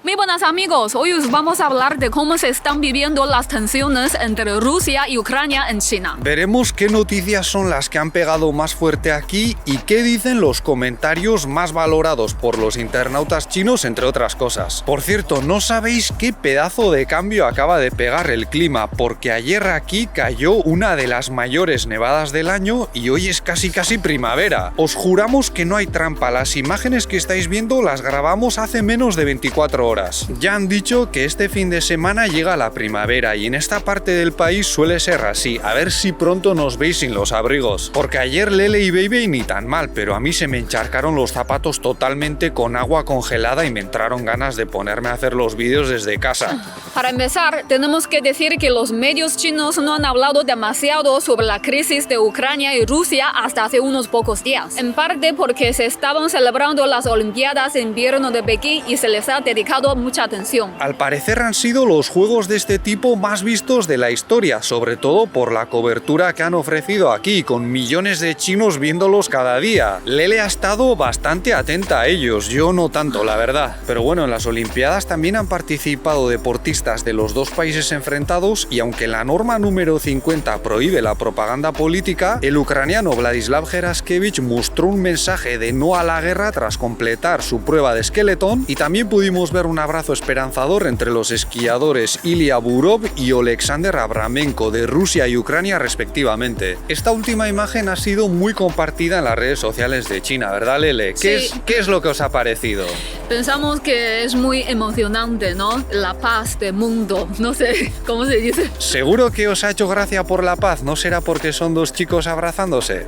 Muy buenas amigos, hoy os vamos a hablar de cómo se están viviendo las tensiones entre Rusia y Ucrania en China. Veremos qué noticias son las que han pegado más fuerte aquí y qué dicen los comentarios más valorados por los internautas chinos, entre otras cosas. Por cierto, no sabéis qué pedazo de cambio acaba de pegar el clima, porque ayer aquí cayó una de las mayores nevadas del año y hoy es casi primavera. Os juramos que no hay trampa, las imágenes que estáis viendo las grabamos hace menos de 24 horas. Ya han dicho que este fin de semana llega la primavera y en esta parte del país suele ser así. A ver si pronto nos veis sin los abrigos. Porque ayer Lele y Baby ni tan mal, pero a mí se me encharcaron los zapatos totalmente con agua congelada y me entraron ganas de ponerme a hacer los vídeos desde casa. Para empezar, tenemos que decir que los medios chinos no han hablado demasiado sobre la crisis de Ucrania y Rusia hasta hace unos pocos días. En parte porque se estaban celebrando las Olimpiadas de Invierno de Pekín y se les ha dedicado mucha atención. Al parecer han sido los juegos de este tipo más vistos de la historia, sobre todo por la cobertura que han ofrecido aquí, con millones de chinos viéndolos cada día. Lele ha estado bastante atenta a ellos, yo no tanto, la verdad. Pero bueno, en las Olimpiadas también han participado deportistas de los dos países enfrentados y aunque la norma número 50 prohíbe la propaganda política, el ucraniano Vladislav Geraskevich mostró un mensaje de no a la guerra tras completar su prueba de esqueletón y también pudimos ver un abrazo esperanzador entre los esquiadores Ilya Burov y Oleksandr Abramenko de Rusia y Ucrania respectivamente. Esta última imagen ha sido muy compartida en las redes sociales de China, ¿verdad, Lele? ¿Qué es lo que os ha parecido? Pensamos que es muy emocionante, ¿no? La paz del mundo, no sé cómo se dice. ¿Seguro que os ha hecho gracia por la paz? ¿No será porque son dos chicos abrazándose?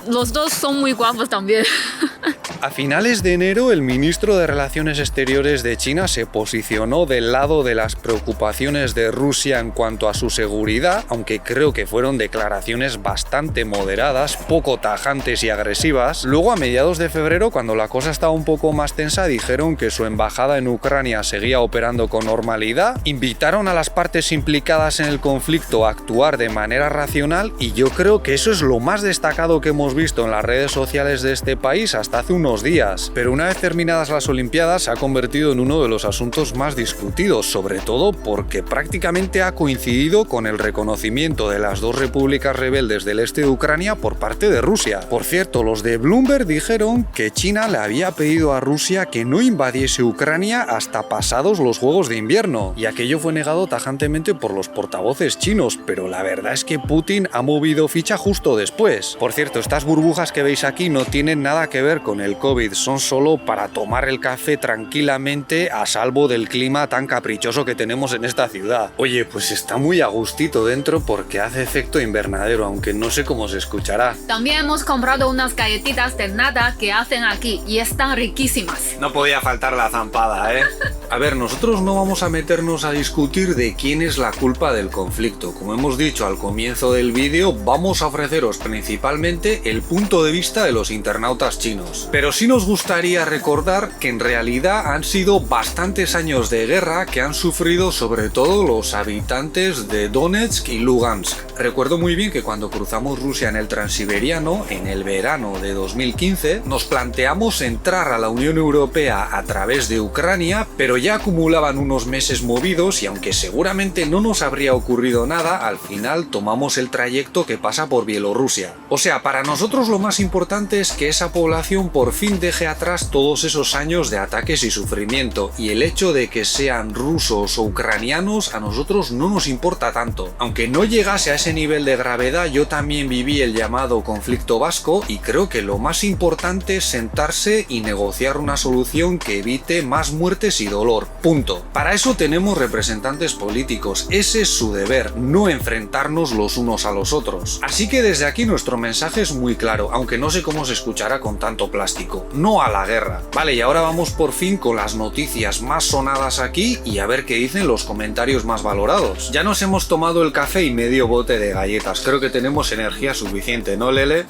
Los dos son muy guapos también. A finales de enero, el ministro de Relaciones Exteriores de China se posicionó del lado de las preocupaciones de Rusia en cuanto a su seguridad, aunque creo que fueron declaraciones bastante moderadas, poco tajantes y agresivas. Luego, a mediados de febrero, cuando la cosa estaba un poco más tensa, dijeron que su embajada en Ucrania seguía operando con normalidad, invitaron a las partes implicadas en el conflicto a actuar de manera racional y yo creo que eso es lo más destacado que hemos visto en las redes sociales de este país hasta hace unos días. Pero una vez terminadas las Olimpiadas se ha convertido en uno de los asuntos más discutidos, sobre todo porque prácticamente ha coincidido con el reconocimiento de las dos repúblicas rebeldes del este de Ucrania por parte de Rusia. Por cierto, los de Bloomberg dijeron que China le había pedido a Rusia que no invadiese Ucrania hasta pasados los Juegos de Invierno, y aquello fue negado tajantemente por los portavoces chinos, pero la verdad es que Putin ha movido ficha justo después. Por cierto, estas burbujas que veis aquí no tienen nada que ver con el COVID, son solo para tomar el café tranquilamente a salvo del clima tan caprichoso que tenemos en esta ciudad. Oye, pues está muy a gustito dentro porque hace efecto invernadero, aunque no sé cómo se escuchará. También hemos comprado unas galletitas de nata que hacen aquí y están riquísimas. No podía faltar la zampada, ¿eh? A ver, nosotros no vamos a meternos a discutir de quién es la culpa del conflicto. Como hemos dicho al comienzo del vídeo, vamos a ofreceros principalmente el punto de vista de los internautas chinos. Pero sí nos gustaría recordar que en realidad han sido bastantes años de guerra que han sufrido sobre todo los habitantes de Donetsk y Lugansk. Recuerdo muy bien que cuando cruzamos Rusia en el Transiberiano, en el verano de 2015, nos planteamos entrar a la Unión Europea a través de Ucrania, pero ya acumulaban unos meses movidos y aunque seguramente no nos habría ocurrido nada, al final tomamos el trayecto que pasa por Bielorrusia. O sea, para nosotros lo más importante es que esa población por fin deje atrás todos esos años de ataques y sufrimiento, y el hecho de que sean rusos o ucranianos a nosotros no nos importa tanto. Aunque no llegase a ese nivel de gravedad, yo también viví el llamado conflicto vasco y creo que lo más importante es sentarse y negociar una solución que evite más muertes y dolor. Punto. Para eso tenemos representantes políticos, ese es su deber, no enfrentarnos los unos a los otros. Así que desde aquí nuestro mensaje es muy claro, aunque no sé cómo se escuchará con tanto plástico. No a la guerra. Vale, y ahora vamos por fin con las noticias más sonadas aquí y a ver qué dicen los comentarios más valorados. Ya nos hemos tomado el café y medio bote de galletas, creo que tenemos energía suficiente, ¿no, Lele?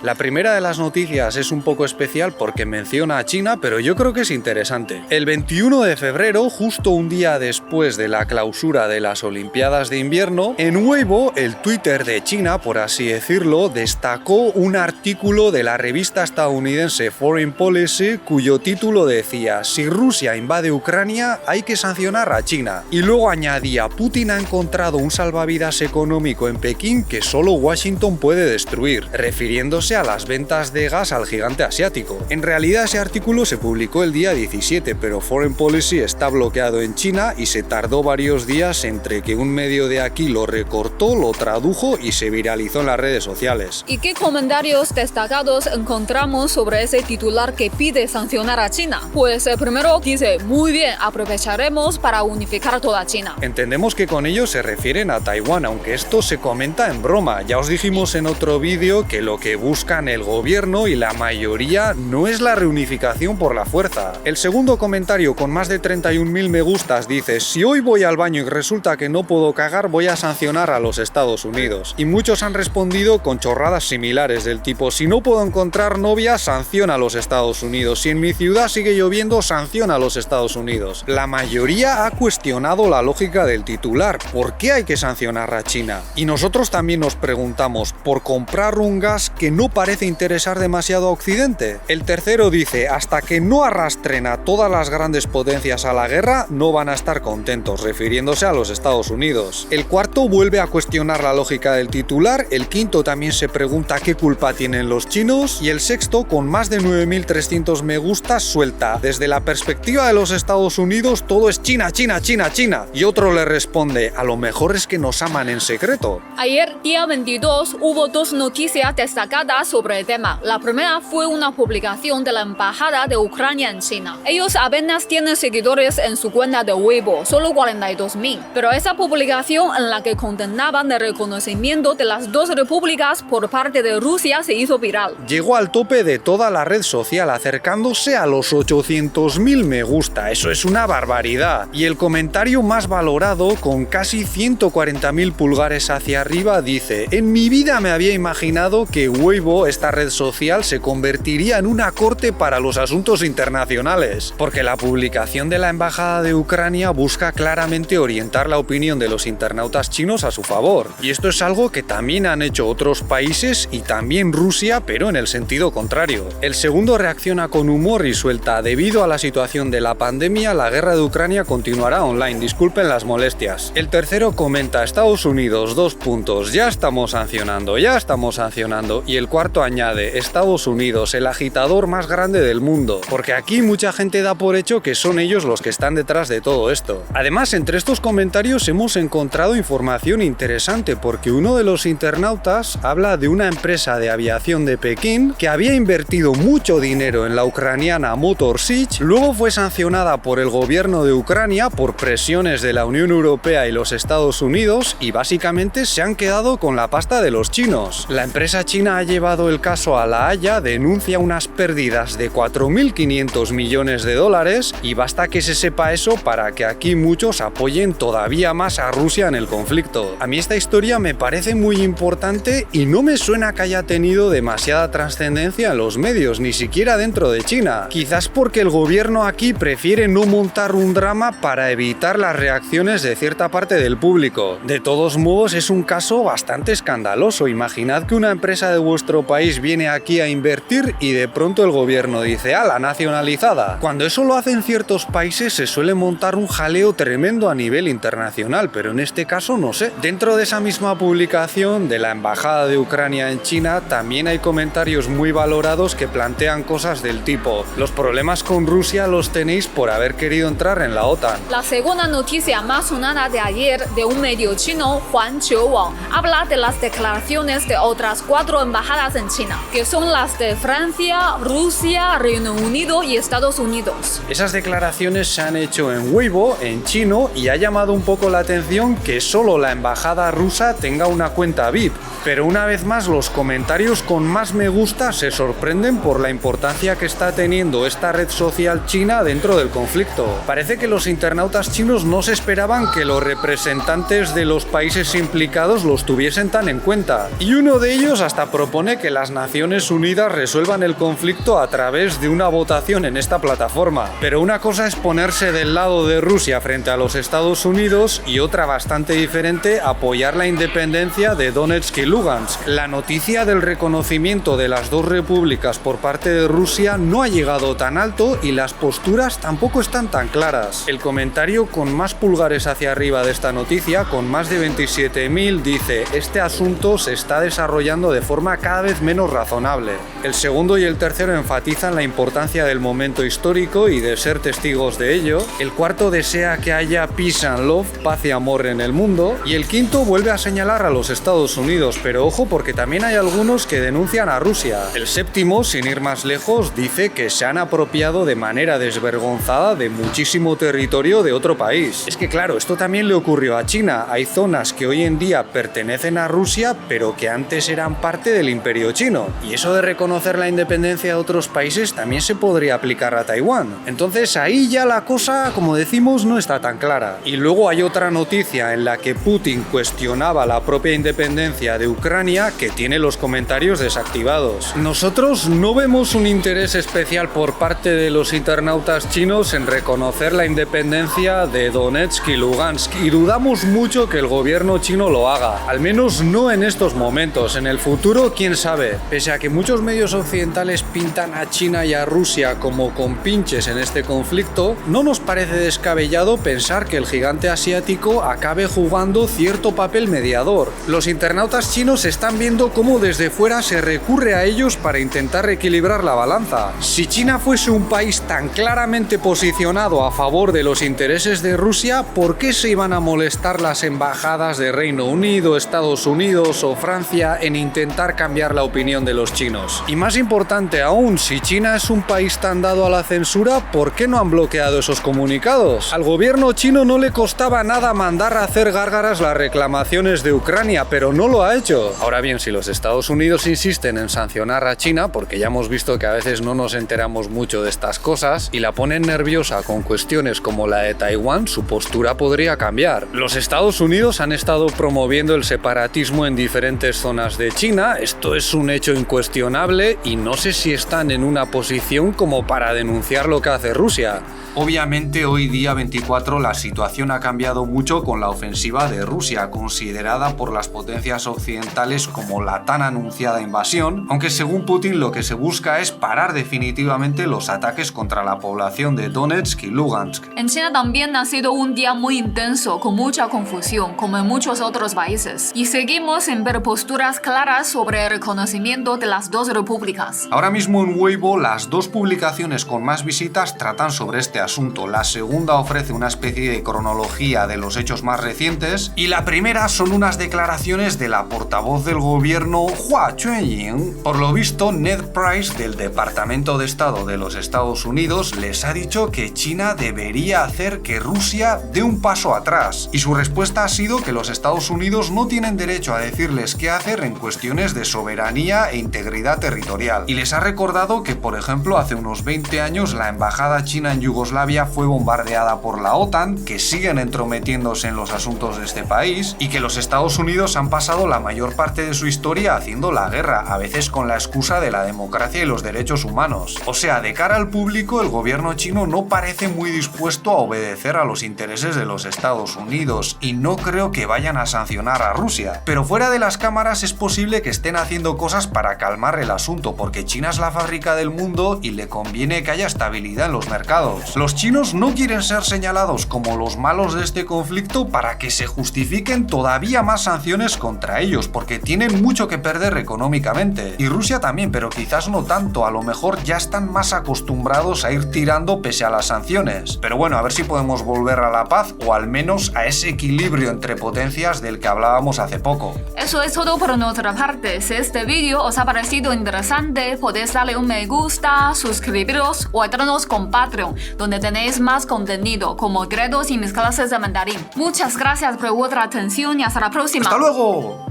La primera de las noticias es un poco especial porque menciona a China, pero yo creo que es interesante. El 21 de febrero, justo un día después de la clausura de las Olimpiadas de invierno, en Weibo, el Twitter de China, por así decirlo, destacó un artículo de la revista estadounidense Foreign Policy cuyo título decía: si Rusia invade Ucrania, hay que sancionar a China. Y luego añadía: Putin ha encontrado un salvavidas económico en Pekín que solo Washington puede destruir, refiriéndose a las ventas de gas al gigante asiático. En realidad ese artículo se publicó el día 17, pero Foreign Policy está bloqueado en China y se tardó varios días entre que un medio de aquí lo recortó, lo tradujo y se viralizó en las redes sociales. ¿Y qué comentarios destacados encontramos sobre ese titular que pide sancionar a China? Pues primero dice: muy bien, aprovecharemos para unificar toda China. Entendemos que con ello se refieren a Taiwán, aunque esto se comenta en broma. Ya os dijimos en otro vídeo que lo que buscan el gobierno y la mayoría no es la reunificación por la fuerza. El segundo comentario, con más de 31.000 me gustas, dice: si hoy voy al baño y resulta que no puedo cagar, voy a sancionar a los Estados Unidos. Y muchos han respondido con chorradas similares del tipo: si no puedo encontrar novia, sanciona a los Estados Unidos. Si en mi ciudad sigue lloviendo, sanciona a los Estados Unidos. La mayoría ha cuestionado la lógica del titular. ¿Por qué hay que sancionar a China? Y nosotros también nos preguntamos: ¿por comprar un gas que no parece interesar demasiado a Occidente? El tercero dice: hasta que no arrastren a todas las grandes potencias a la guerra, no van a estar contentos, refiriéndose a los Estados Unidos. El cuarto vuelve a cuestionar la lógica del titular. El quinto también se pregunta qué culpa tienen los chinos. Y el sexto, con más de 9.300 me gustas, suelta: desde la perspectiva de los Estados Unidos todo es China, China, China, China. Y otro le responde: a lo mejor es que nos aman en secreto. Ayer, día 22, hubo dos noticias destacadas sobre el tema. La primera fue una publicación de la Embajada de Ucrania en China. Ellos apenas tienen seguidores en su cuenta de Weibo, solo 42.000. Pero esa publicación, en la que condenaban el reconocimiento de las dos repúblicas por parte de Rusia, se hizo viral. Llegó al tope de toda la red social, acercándose a los 800.000 me gusta. Eso es una barbaridad. Y el comentario más valorado, con casi 140.000 pulgares hacia arriba, dice: en mi vida me había imaginado que Weibo, esta red social, se convertiría en una corte para los asuntos internacionales, porque la publicación de la Embajada de Ucrania busca claramente orientar la opinión de los internautas chinos a su favor. Y esto es algo que también han hecho otros países y también Rusia, pero en el sentido contrario. El segundo reacciona con humor y suelta: debido a la situación de la pandemia, la guerra de Ucrania continuará online, disculpen las molestias. El tercero comenta: Estados Unidos, 2 puntos, ya estamos sancionando, ya estamos sancionando. Y el cuarto añade: Estados Unidos, el agitador más grande del mundo, porque aquí mucha gente da por hecho que son ellos los que están detrás de todo esto. Además, entre estos comentarios hemos encontrado información interesante, porque uno de los internautas habla de una empresa de aviación de Pekín que había invertido mucho dinero en la ucraniana Motor Sich, luego fue sancionada por el gobierno de Ucrania por presiones de la Unión Europea y los Estados Unidos, y básicamente se han quedado con la pasta de los chinos. La empresa china ha llevado el caso a La Haya, denuncia unas pérdidas de 4.500 millones de dólares, y basta que se sepa eso para que aquí muchos apoyen todavía más a Rusia en el conflicto. A mí esta historia me parece muy importante y no me suena que haya tenido demasiada trascendencia en los medios, ni siquiera dentro de China. Quizás porque el gobierno aquí prefiere no montar un drama para evitar las reacciones de cierta parte del público. De todos modos, es un caso bastante escandaloso. Imaginad que una empresa de vuestro país viene aquí a invertir y de pronto el gobierno dice: ¡hala, nacionalizada! Cuando eso lo hacen ciertos países se suele montar un jaleo tremendo a nivel internacional, pero en este caso no sé. Dentro de esa misma publicación de la Embajada de Ucrania en China también hay comentarios muy valorados que plantean cosas del tipo: los problemas con Rusia los tenéis por haber querido entrar en la OTAN. La segunda noticia más sonada de ayer, de un medio chino, Huanqiu Wang, habla de las declaraciones de otras 4 embajadas en China, que son las de Francia, Rusia, Reino Unido y Estados Unidos. Esas declaraciones se han hecho en Weibo, en chino, y ha llamado un poco la atención que solo la embajada rusa tenga una cuenta VIP. Pero una vez más, los comentarios con más me gusta se sorprenden por la importancia que está teniendo esta red social china dentro del conflicto. Parece que los internautas chinos no se esperaban que los representantes de los países implicados los tuviesen tan en cuenta. Y uno de ellos hasta propone propone que las Naciones Unidas resuelvan el conflicto a través de una votación en esta plataforma. Pero una cosa es ponerse del lado de Rusia frente a los Estados Unidos y otra bastante diferente apoyar la independencia de Donetsk y Lugansk. La noticia del reconocimiento de las dos repúblicas por parte de Rusia no ha llegado tan alto y las posturas tampoco están tan claras. El comentario con más pulgares hacia arriba de esta noticia, con más de 27.000, dice: este asunto se está desarrollando de forma cada vez menos razonable. El segundo y el tercero enfatizan la importancia del momento histórico y de ser testigos de ello. El cuarto desea que haya peace and love, paz y amor en el mundo. Y el quinto vuelve a señalar a los Estados Unidos, pero ojo porque también hay algunos que denuncian a Rusia. El séptimo, sin ir más lejos, dice que se han apropiado de manera desvergonzada de muchísimo territorio de otro país. Es que claro, esto también le ocurrió a China. Hay zonas que hoy en día pertenecen a Rusia, pero que antes eran parte del Imperio Chino. Y eso de reconocer la independencia de otros países también se podría aplicar a Taiwán. Entonces ahí ya la cosa, como decimos, no está tan clara. Y luego hay otra noticia en la que Putin cuestionaba la propia independencia de Ucrania, que tiene los comentarios desactivados. Nosotros no vemos un interés especial por parte de los internautas chinos en reconocer la independencia de Donetsk y Lugansk, y dudamos mucho que el gobierno chino lo haga, al menos no en estos momentos. En el futuro, quién sabe. Pese a que muchos medios occidentales pintan a China y a Rusia como compinches en este conflicto, no nos parece descabellado pensar que el gigante asiático acabe jugando cierto papel mediador. Los internautas chinos están viendo cómo desde fuera se recurre a ellos para intentar reequilibrar la balanza. Si China fuese un país tan claramente posicionado a favor de los intereses de Rusia, ¿por qué se iban a molestar las embajadas de Reino Unido, Estados Unidos o Francia en intentar cambiar la opinión de los chinos? Y más importante aún, si China es un país tan dado a la censura, ¿por qué no han bloqueado esos comunicados? Al gobierno chino no le costaba nada mandar a hacer gárgaras las reclamaciones de Ucrania, pero no lo ha hecho. Ahora bien, si los Estados Unidos insisten en sancionar a China, porque ya hemos visto que a veces no nos enteramos mucho de estas cosas, y la ponen nerviosa con cuestiones como la de Taiwán, su postura podría cambiar. Los Estados Unidos han estado promoviendo el separatismo en diferentes zonas de China, esto es un hecho incuestionable y no sé si están en una posición como para denunciar lo que hace Rusia. Obviamente hoy día 24 la situación ha cambiado mucho con la ofensiva de Rusia, considerada por las potencias occidentales como la tan anunciada invasión, aunque según Putin lo que se busca es parar definitivamente los ataques contra la población de Donetsk y Lugansk. En China también ha sido un día muy intenso, con mucha confusión, como en muchos otros países, y seguimos sin ver posturas claras sobre el reconocimiento de las dos repúblicas. Ahora mismo en Weibo las dos publicaciones con más visitas tratan sobre este asunto. La segunda ofrece una especie de cronología de los hechos más recientes y la primera son unas declaraciones de la portavoz del gobierno Hua Chunying. Por lo visto, Ned Price del Departamento de Estado de los Estados Unidos les ha dicho que China debería hacer que Rusia dé un paso atrás y su respuesta ha sido que los Estados Unidos no tienen derecho a decirles qué hacer en cuestiones de soberanía e integridad territorial, y les ha recordado que, por ejemplo, hace unos 20 años la embajada china en Yugoslavia fue bombardeada por la OTAN, que siguen entrometiéndose en los asuntos de este país, y que los Estados Unidos han pasado la mayor parte de su historia haciendo la guerra, a veces con la excusa de la democracia y los derechos humanos. O sea, de cara al público, el gobierno chino no parece muy dispuesto a obedecer a los intereses de los Estados Unidos, y no creo que vayan a sancionar a Rusia. Pero fuera de las cámaras es posible que estén haciendo cosas para calmar el asunto, porque China es la fábrica del mundo y le conviene que haya estabilidad en los mercados. Los chinos no quieren ser señalados como los malos de este conflicto para que se justifiquen todavía más sanciones contra ellos, porque tienen mucho que perder económicamente. Y Rusia también, pero quizás no tanto, a lo mejor ya están más acostumbrados a ir tirando pese a las sanciones. Pero bueno, a ver si podemos volver a la paz o al menos a ese equilibrio entre potencias del que hablábamos hace poco. Eso es todo por nuestra parte. Si este vídeo os ha parecido interesante, podéis darle un me gusta, suscribiros o entrarnos con Patreon, donde tenéis más contenido como Gredos y mis clases de mandarín. Muchas gracias por vuestra atención y hasta la próxima. ¡Hasta luego!